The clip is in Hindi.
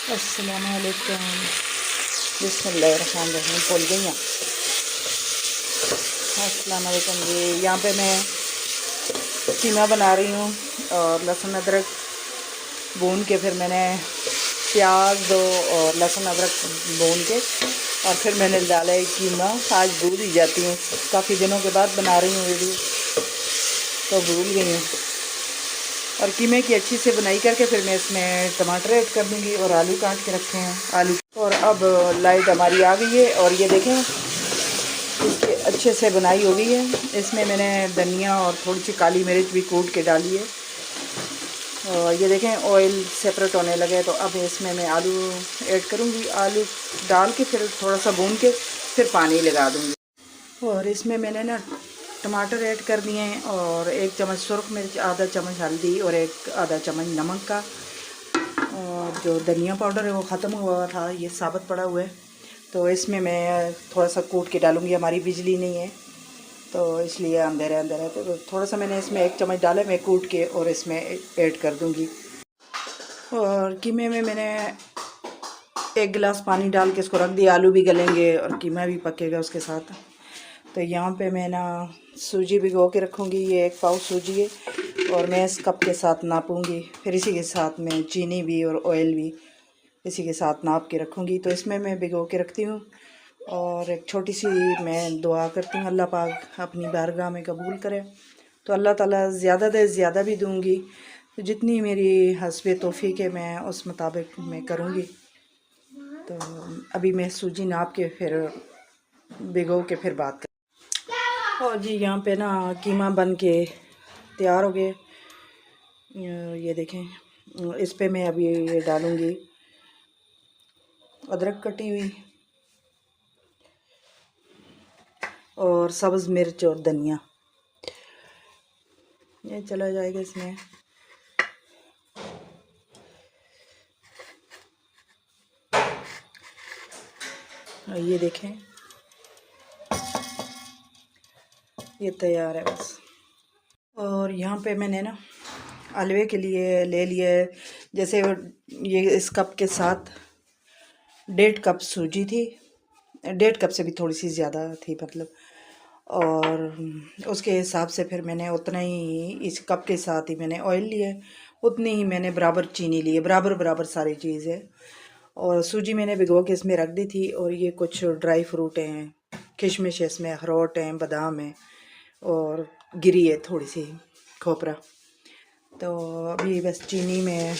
अस्सलामुअलैकुम। बिस्मिल्लाहिर्रहमानिर्रहीम। भूल गई हैं। अस्सलामुअलैकुम जी। यहाँ पे मैं कीमा बना रही हूँ और लहसुन अदरक भून के फिर मैंने प्याज दो और लहसुन अदरक भून के और फिर मैंने डाला है कीमा। आज भूल ही जाती हूँ, काफ़ी दिनों के बाद बना रही हूँ वीडियो, तो भूल गई हूँ। और कीमे की अच्छी से बनाई करके फिर मैं इसमें टमाटर ऐड कर दूँगी और आलू काट के रखे हैं आलू। और अब लाइट हमारी आ गई है और ये देखें इसके अच्छे से बनाई हो गई है। इसमें मैंने धनिया और थोड़ी सी काली मिर्च भी कूट के डाली है। और ये देखें ऑयल सेपरेट होने लगे, तो अब इसमें मैं आलू ऐड करूँगी। आलू डाल के फिर थोड़ा सा भून के फिर पानी लगा दूँगी। और इसमें मैंने ना टमाटर ऐड कर दिए हैं और 1 चम्मच सुरख मिर्च, आधा चम्मच हल्दी और आधा चम्मच नमक का। और जो धनिया पाउडर है वो ख़त्म हुआ था, ये साबुत पड़ा हुआ है, तो इसमें मैं थोड़ा सा कूट के डालूँगी। हमारी बिजली नहीं है तो इसलिए अंधेरा अंधेरा है, तो थोड़ा सा मैंने इसमें 1 चम्मच डाला, मैं कूट के और इसमें ऐड कर दूँगी। और कीमे में मैंने 1 गिलास पानी डाल के इसको रख दिया। आलू भी गलेंगे और कीमा भी पकेगा उसके साथ। तो यहाँ पे मैं ना सूजी भिगो के रखूँगी। ये 1 पाव सूजी है और मैं इस कप के साथ नापूँगी। फिर इसी के साथ मैं चीनी भी और ऑयल भी इसी के साथ नाप के रखूँगी। तो इसमें मैं भिगो के रखती हूँ। और एक छोटी सी मैं दुआ करती हूँ, अल्लाह पाक अपनी बारगाह में कबूल करे, तो अल्लाह ताला ज़्यादा से ज़्यादा भी दूँगी। तो जितनी मेरी हस्बे तौफीक है मैं उस मुताबिक मैं करूँगी। तो अभी मैं सूजी नाप के फिर भिगो के फिर बात कर। और जी यहाँ पे ना कीमा बन के तैयार हो गए। ये देखें, इस पे मैं अभी ये डालूँगी अदरक कटी हुई और सब्ज़ मिर्च और धनिया। ये चला जाएगा इसमें। और ये देखें ये तैयार है बस। और यहाँ पे मैंने ना हलवे के लिए ले लिया है, जैसे ये इस कप के साथ 1.5 कप सूजी थी, 1.5 कप से भी थोड़ी सी ज़्यादा थी मतलब। और उसके हिसाब से फिर मैंने उतना ही इस कप के साथ ही मैंने ऑयल लिया है, उतनी ही मैंने बराबर चीनी ली है, बराबर बराबर सारी चीज़ है। और सूजी मैंने भिगो के इसमें रख दी थी। और ये कुछ ड्राई फ्रूट हैं, किशमिश है इसमें, अखरोट हैं, बादाम है और गिरी है थोड़ी सी खोपरा। तो अभी बस चीनी में